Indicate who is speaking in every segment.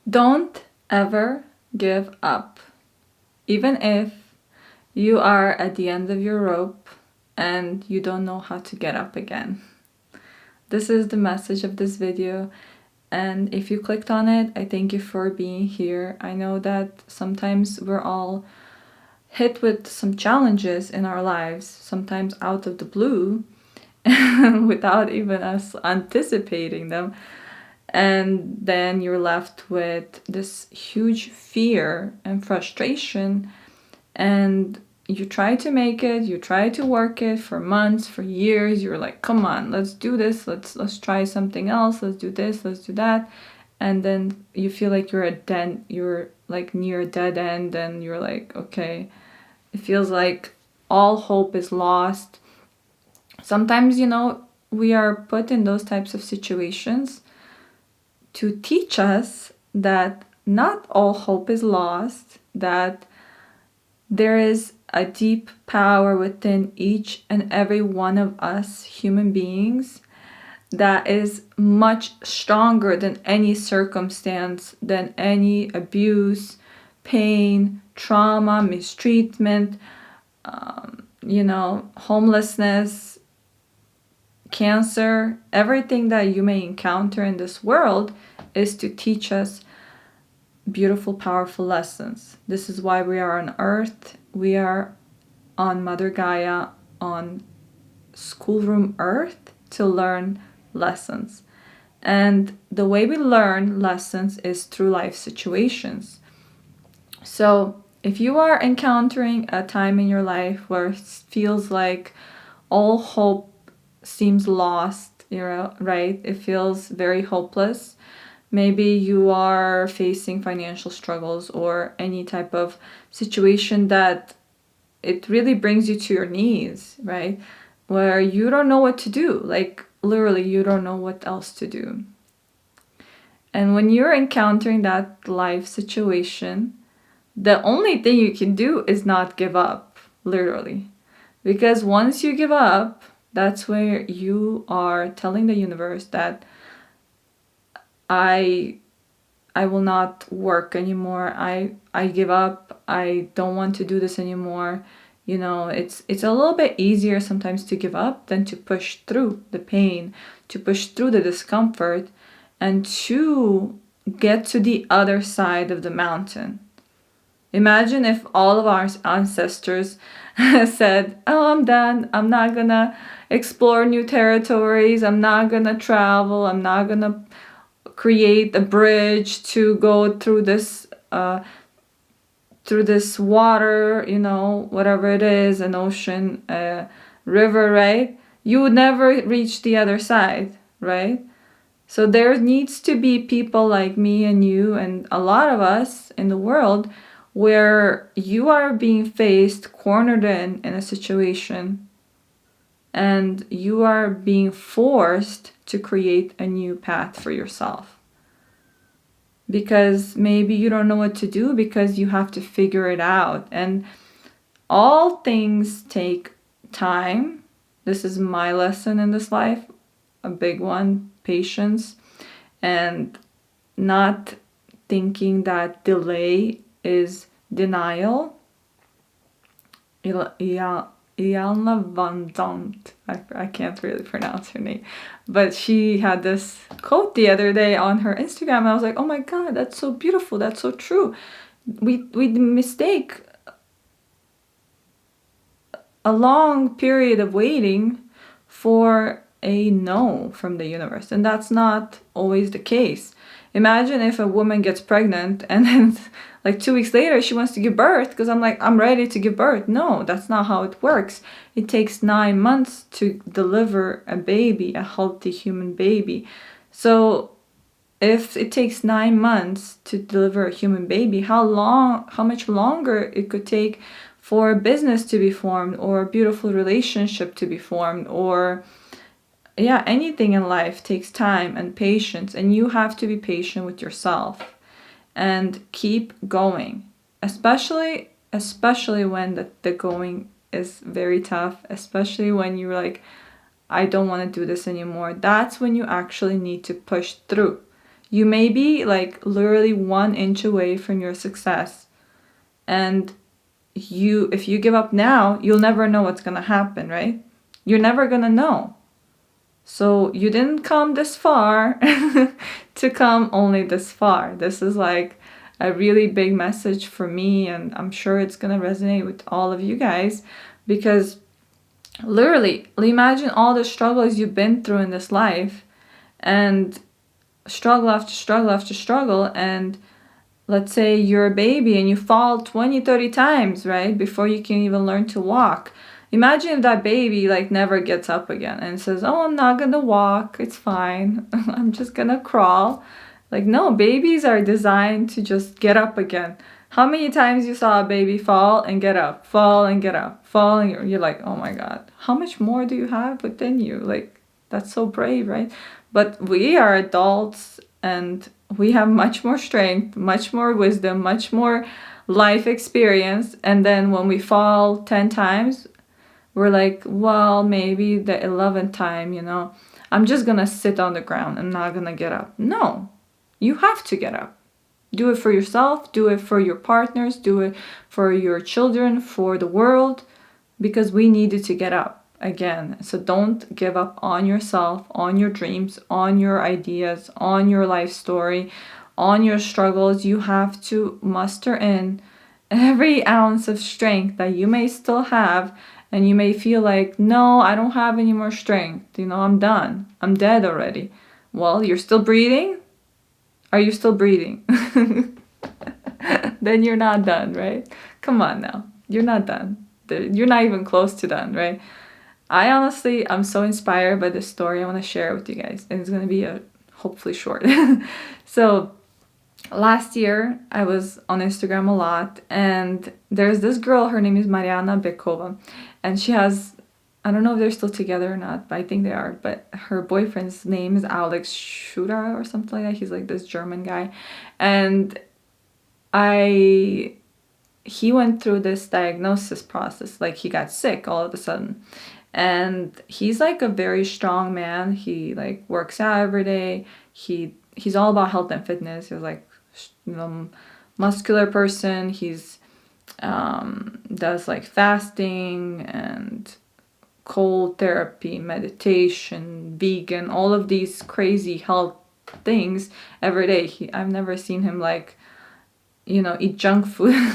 Speaker 1: Don't ever give up, even if you are at the end of your rope and you don't know how to get up again. This is the message of this video, and if you clicked on it, I thank you for being here. I know that sometimes we're all hit with some challenges in our lives, sometimes out of the blue, without even us anticipating them. And then you're left with this huge fear and frustration, and you try to make it, you try to work it for months, for years. You're like, come on, let's do this, let's try something else, let's do this, let's do that. And then you feel like you're like near a dead end, and you're like, okay, it feels like all hope is lost. Sometimes, we are put in those types of situations to teach us that not all hope is lost, that there is a deep power within each and every one of us human beings that is much stronger than any circumstance, than any abuse, pain, trauma, mistreatment, homelessness, cancer. Everything that you may encounter in this world is to teach us beautiful, powerful lessons. This is why we are on Earth. We are on Mother Gaia, on schoolroom Earth, to learn lessons. And the way we learn lessons is through life situations. So if you are encountering a time in your life where it feels like all hope seems lost, right? It feels very hopeless. Maybe you are facing financial struggles or any type of situation that it really brings you to your knees, right? Where you don't know what to do. Like, literally, you don't know what else to do. And when you're encountering that life situation, the only thing you can do is not give up, literally. Because once you give up, that's where you are telling the universe that I will not work anymore. I give up. I don't want to do this anymore. It's a little bit easier sometimes to give up than to push through the pain, to push through the discomfort, and to get to the other side of the mountain. Imagine if all of our ancestors said, oh, I'm done. I'm not gonna explore new territories. I'm not gonna travel. I'm not gonna create a bridge to go through this water, whatever it is, an ocean, a river, right? You would never reach the other side, right? So there needs to be people like me and you and a lot of us in the world where you are being cornered in a situation, and you are being forced to create a new path for yourself. Because maybe you don't know what to do, because you have to figure it out. And all things take time. This is my lesson in this life, a big one, patience, and not thinking that delay is denial. Iyanla Vanzant, I can't really pronounce her name, but she had this quote the other day on her Instagram, and I was like, oh my god, that's so beautiful, that's so true. We mistake a long period of waiting for a no from the universe, and that's not always the case. Imagine if a woman gets pregnant and then like 2 weeks later she wants to give birth because I'm ready to give birth. No, that's not how it works. It takes 9 months to deliver a baby, a healthy human baby. So if it takes 9 months to deliver a human baby, how much longer it could take for a business to be formed, or a beautiful relationship to be formed, or anything in life takes time and patience, and you have to be patient with yourself and keep going, especially when the going is very tough, especially when you're like, I don't want to do this anymore. That's when you actually need to push through. You may be like literally 1 inch away from your success. And if you give up now, you'll never know what's gonna happen, right? You're never gonna know. So you didn't come this far to come only this far. This is like a really big message for me, and I'm sure it's gonna resonate with all of you guys, because literally, imagine all the struggles you've been through in this life, and struggle after struggle after struggle, and let's say you're a baby and you fall 20, 30 times, right? Before you can even learn to walk. Imagine if that baby like never gets up again and says, oh, I'm not gonna walk, it's fine. I'm just gonna crawl. Like, no, babies are designed to just get up again. How many times you saw a baby fall and get up, fall and get up, fall, and you're like, oh my God, how much more do you have within you? Like, that's so brave, right? But we are adults and we have much more strength, much more wisdom, much more life experience. And then when we fall 10 times, we're like, well, maybe the 11th time, I'm just gonna sit on the ground. I'm not gonna get up. No, you have to get up. Do it for yourself, do it for your partners, do it for your children, for the world, because we needed to get up again. So don't give up on yourself, on your dreams, on your ideas, on your life story, on your struggles. You have to muster in every ounce of strength that you may still have, and you may feel like, no, I don't have any more strength. I'm done. I'm dead already. Well, you're still breathing? Are you still breathing? Then you're not done, right? Come on now. You're not done. You're not even close to done, right? I'm so inspired by this story. I want to share it with you guys. And it's going to be hopefully short. So last year, I was on Instagram a lot. And there's this girl, her name is Mariana Bekova. And she has, I don't know if they're still together or not, but I think they are. But her boyfriend's name is Alex Schura or something like that. He's like this German guy. And he went through this diagnosis process. Like, he got sick all of a sudden. And he's like a very strong man. He like works out every day. He's all about health and fitness. He's like, muscular person. He's does like fasting and cold therapy, meditation, vegan, all of these crazy health things every day. I've never seen him like, eat junk food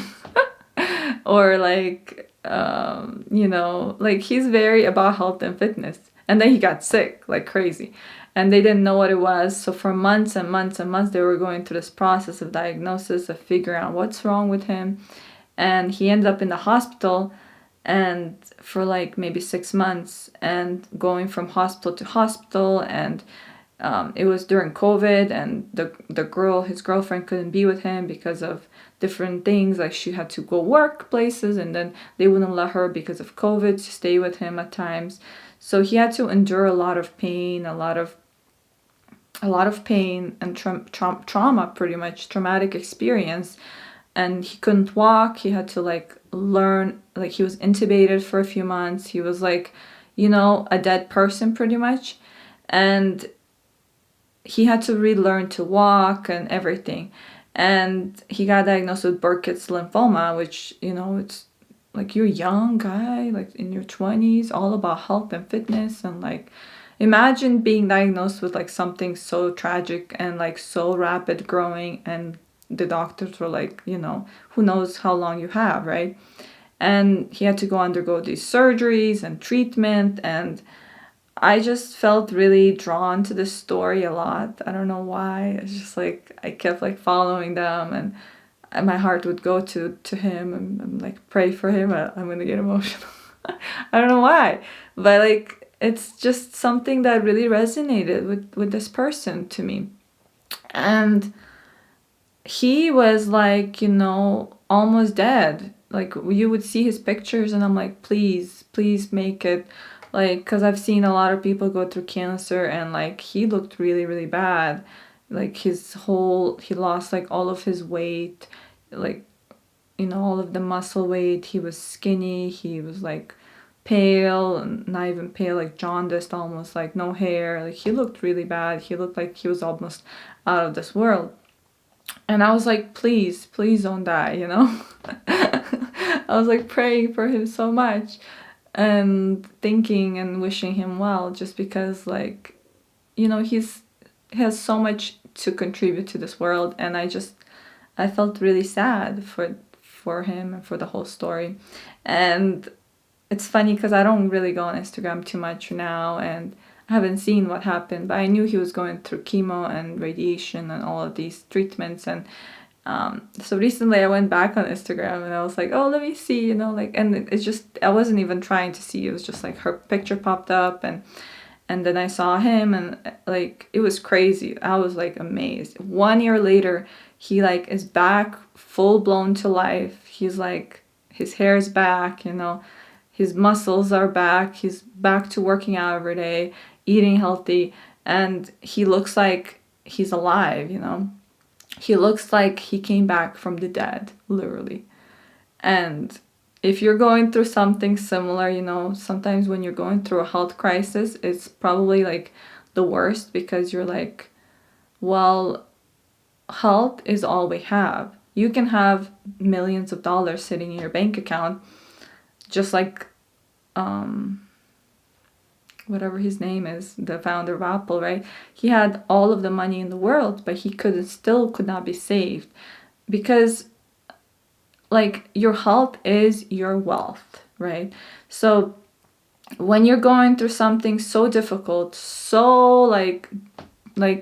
Speaker 1: or like, like he's very about health and fitness. And then he got sick like crazy and they didn't know what it was. So for months and months and months, they were going through this process of diagnosis, of figuring out what's wrong with him. And he ended up in the hospital and for like maybe 6 months and going from hospital to hospital. And it was during COVID, and his girlfriend couldn't be with him because of different things. Like, she had to go work places and then they wouldn't let her because of COVID to stay with him at times. So he had to endure a lot of pain, a lot of pain and trauma, pretty much traumatic experience. And he couldn't walk. He had to like learn, like he was intubated for a few months. He was like, a dead person pretty much. And he had to relearn to walk and everything. And he got diagnosed with Burkitt's lymphoma, which, it's like, you're a young guy, like in your 20s, all about health and fitness. And like, imagine being diagnosed with like something so tragic and like so rapid growing. And the doctors were like, who knows how long you have, right? And he had to undergo these surgeries and treatment. And I just felt really drawn to this story a lot. I don't know why. It's just like I kept like following them, and my heart would go to him and like pray for him. I'm gonna get emotional. I don't know why, but like it's just something that really resonated with this person to me. And he was like, almost dead. Like, you would see his pictures and I'm like, please make it. Like, because I've seen a lot of people go through cancer and like he looked really, really bad. Like he lost like all of his weight, like, all of the muscle weight. He was skinny. He was like pale, not even pale, like jaundiced almost, like no hair. Like he looked really bad. He looked like he was almost out of this world. And I was like, please, please don't die, you know? I was like praying for him so much and thinking and wishing him well, just because, like, you know, he has so much to contribute to this world. And I felt really sad for him and for the whole story. And it's funny because I don't really go on Instagram too much now, and I haven't seen what happened, but I knew he was going through chemo and radiation and all of these treatments. And so recently I went back on Instagram and I was like, oh, let me see, you know, like, and it's just, I wasn't even trying to see, it was just like her picture popped up, and then I saw him, and like, it was crazy. I was like amazed. 1 year later, he like is back full blown to life. He's like, his hair is back, you know, his muscles are back. He's back to working out every day, eating healthy, and he looks like he's alive, you know. He looks like he came back from the dead, literally. And if you're going through something similar, you know, sometimes when you're going through a health crisis, it's probably like the worst, because you're like, well, health is all we have. You can have millions of dollars sitting in your bank account, just like whatever his name is, the founder of Apple, right? He had all of the money in the world, but he could not be saved, because like your health is your wealth, right? So when you're going through something so difficult, so like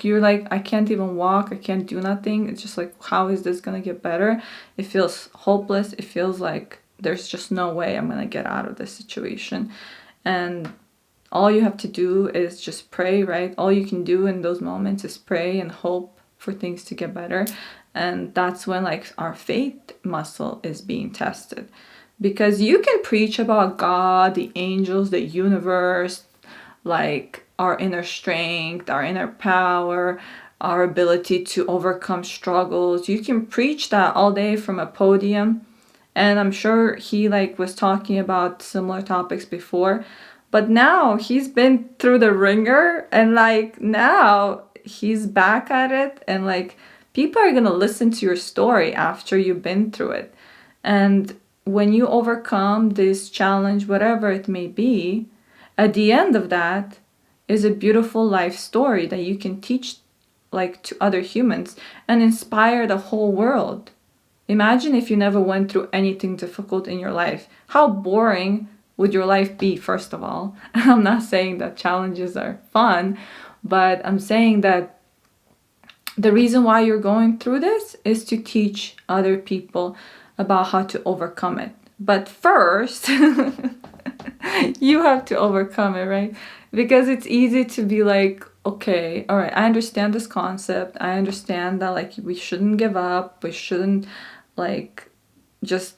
Speaker 1: you're like, I can't even walk, I can't do nothing, it's just like, how is this gonna get better? It feels hopeless. It feels like there's just no way I'm gonna get out of this situation. And all you have to do is just pray, right? All you can do in those moments is pray and hope for things to get better. And that's when like our faith muscle is being tested. Because you can preach about God, the angels, the universe, like our inner strength, our inner power, our ability to overcome struggles. You can preach that all day from a podium. And I'm sure he like was talking about similar topics before. But now he's been through the ringer, and like now he's back at it, and like people are gonna listen to your story after you've been through it. And when you overcome this challenge, whatever it may be, at the end of that is a beautiful life story that you can teach like to other humans and inspire the whole world. Imagine if you never went through anything difficult in your life. How boring would your life be, first of all? I'm not saying that challenges are fun, but I'm saying that the reason why you're going through this is to teach other people about how to overcome it. But first, you have to overcome it, right? Because it's easy to be like, okay, all right, I understand this concept. I understand that like we shouldn't give up. We shouldn't like just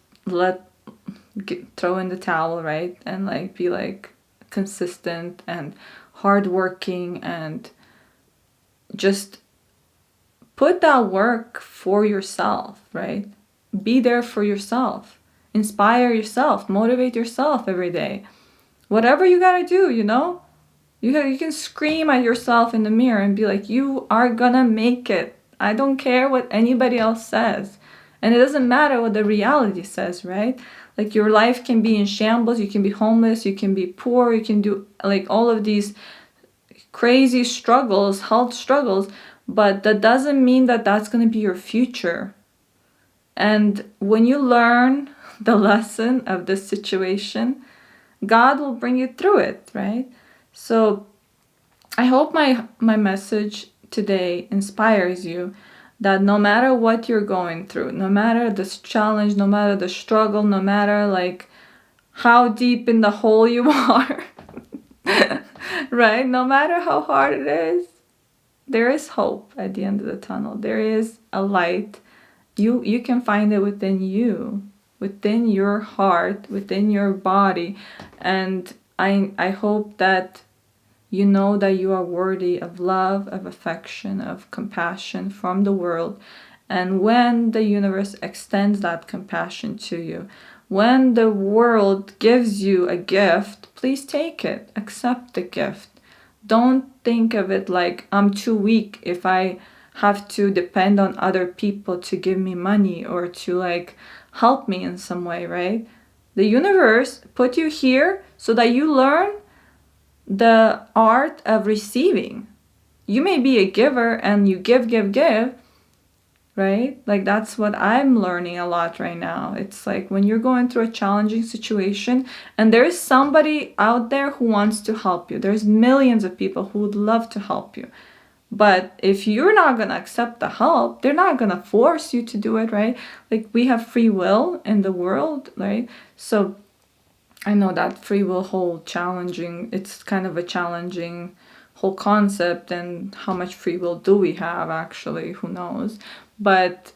Speaker 1: throw in the towel, right? And like be like consistent and hardworking, and just put that work for yourself, right? Be there for yourself. Inspire yourself. Motivate yourself every day. Whatever you gotta do, you know? You can scream at yourself in the mirror and be like, you are gonna make it. I don't care what anybody else says. And it doesn't matter what the reality says, right? Like your life can be in shambles, you can be homeless, you can be poor, you can do like all of these crazy struggles, health struggles, but that doesn't mean that that's going to be your future. And when you learn the lesson of this situation, God will bring you through it, right? So I hope my message today inspires you, that no matter what you're going through, no matter this challenge, no matter the struggle, no matter like how deep in the hole you are, right? No matter how hard it is, there is hope at the end of the tunnel. There is a light. You can find it within you, within your heart, within your body. And I hope that you know that you are worthy of love, of affection, of compassion from the world. And when the universe extends that compassion to you, When the world gives you a gift, please take it. Accept the gift. Don't think of it like I'm too weak if I have to depend on other people to give me money or to like help me in some way, right? The universe put you here so that you learn the art of receiving. You may be a giver and you give, right? Like that's what I'm learning a lot right now. It's like when you're going through a challenging situation and there's somebody out there who wants to help you. There's millions of people who would love to help you. But if you're not going to accept the help, they're not going to force you to do it, right? Like we have free will in the world, right? So I know that free will whole challenging, it's kind of a challenging whole concept, and how much free will do we have actually, who knows? But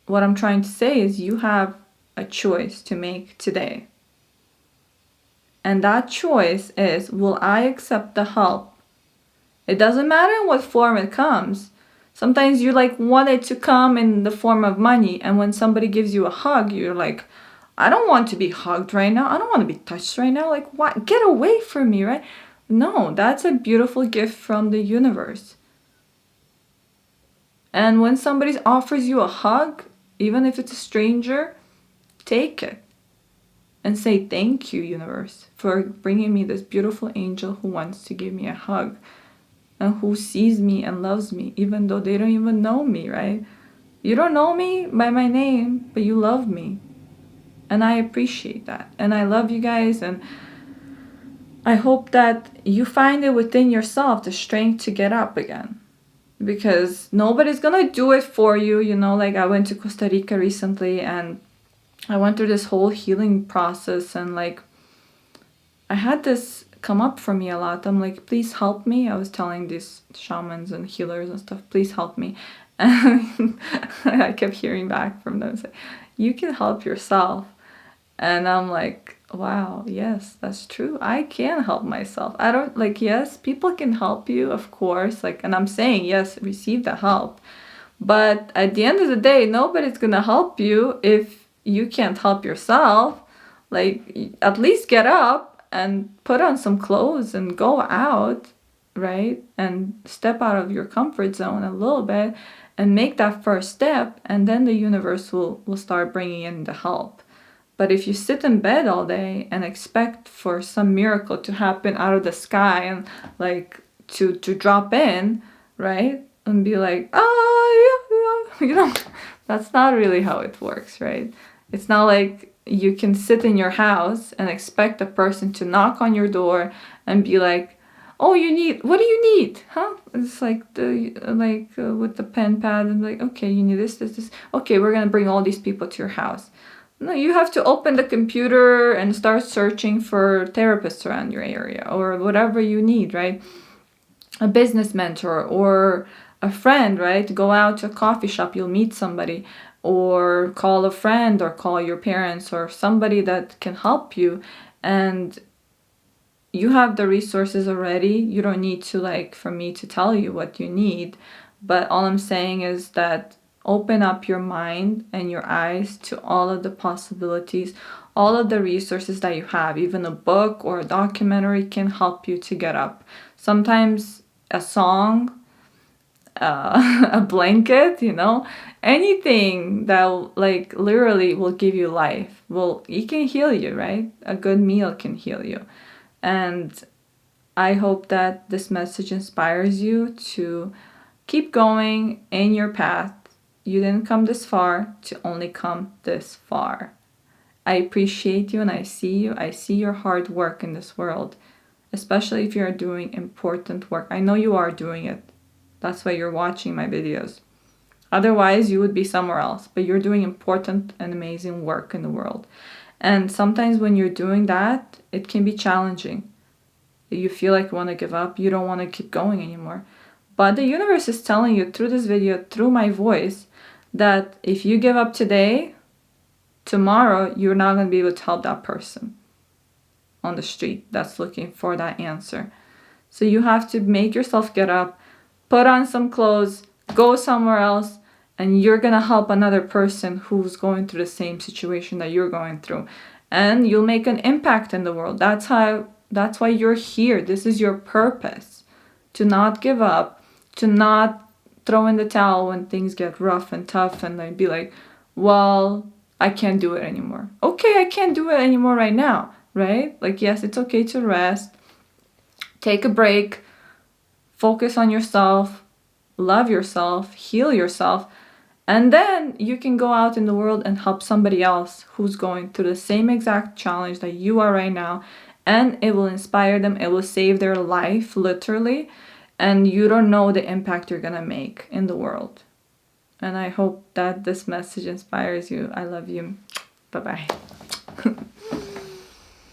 Speaker 1: what I'm trying to say is you have a choice to make today. And that choice is, will I accept the help? It doesn't matter in what form it comes. Sometimes you like want it to come in the form of money, and when somebody gives you a hug, you're like, I don't want to be hugged right now. I don't want to be touched right now. Like, what? Get away from me, right? No, that's a beautiful gift from the universe. And when somebody offers you a hug, even if it's a stranger, take it and say, thank you, universe, for bringing me this beautiful angel who wants to give me a hug and who sees me and loves me, even though they don't even know me, right? You don't know me by my name, but you love me. And I appreciate that. And I love you guys. And I hope that you find it within yourself the strength to get up again. Because nobody's gonna do it for you. You know, like I went to Costa Rica recently and I went through this whole healing process, and like I had this come up for me a lot. I'm like, please help me. I was telling these shamans and healers and stuff, please help me. And I kept hearing back from them, say, you can help yourself. And I'm like, wow, yes, that's true. I can help myself. I don't like, yes, people can help you, of course. Like, and I'm saying, yes, receive the help. But at the end of the day, nobody's gonna help you if you can't help yourself. Like, at least get up and put on some clothes and go out, right? And step out of your comfort zone a little bit and make that first step, and then the universe will start bringing in the help. But if you sit in bed all day and expect for some miracle to happen out of the sky and like to drop in, right? And be like, oh, yeah, you know, that's not really how it works, right? It's not like you can sit in your house and expect a person to knock on your door and be like, oh, what do you need? Huh? It's like with the pen pad and like, okay, you need this. Okay, we're gonna bring all these people to your house. No, you have to open the computer and start searching for therapists around your area or whatever you need, right? A business mentor or a friend, right? Go out to a coffee shop, you'll meet somebody, or call a friend or call your parents or somebody that can help you. And you have the resources already. You don't need to for me to tell you what you need. But all I'm saying is that open up your mind and your eyes to all of the possibilities, all of the resources that you have. Even a book or a documentary can help you to get up. Sometimes a song, a blanket, anything that literally will give you life. Well, it can heal you, right? A good meal can heal you. And I hope that this message inspires you to keep going in your path. You didn't come this far to only come this far. I appreciate you and I see you. I see your hard work in this world, especially if you're doing important work. I know you are doing it. That's why you're watching my videos. Otherwise, you would be somewhere else. But you're doing important and amazing work in the world. And sometimes when you're doing that, it can be challenging. You feel like you want to give up. You don't want to keep going anymore. But the universe is telling you through this video, through my voice, that if you give up today, tomorrow you're not going to be able to help that person on the street that's looking for that answer. So you have to make yourself get up, put on some clothes, go somewhere else, and you're gonna help another person who's going through the same situation that you're going through, and you'll make an impact in the world. That's why you're here. This is your purpose, to not give up, to not throw in the towel when things get rough and tough, and like be like, well, I can't do it anymore. Okay, I can't do it anymore right now, right? Like, yes, it's okay to rest, take a break, focus on yourself, love yourself, heal yourself, and then you can go out in the world and help somebody else who's going through the same exact challenge that you are right now, and it will inspire them, it will save their life, literally, and you don't know the impact you're gonna make in the world. And I hope that this message inspires you. I love you. Bye-bye.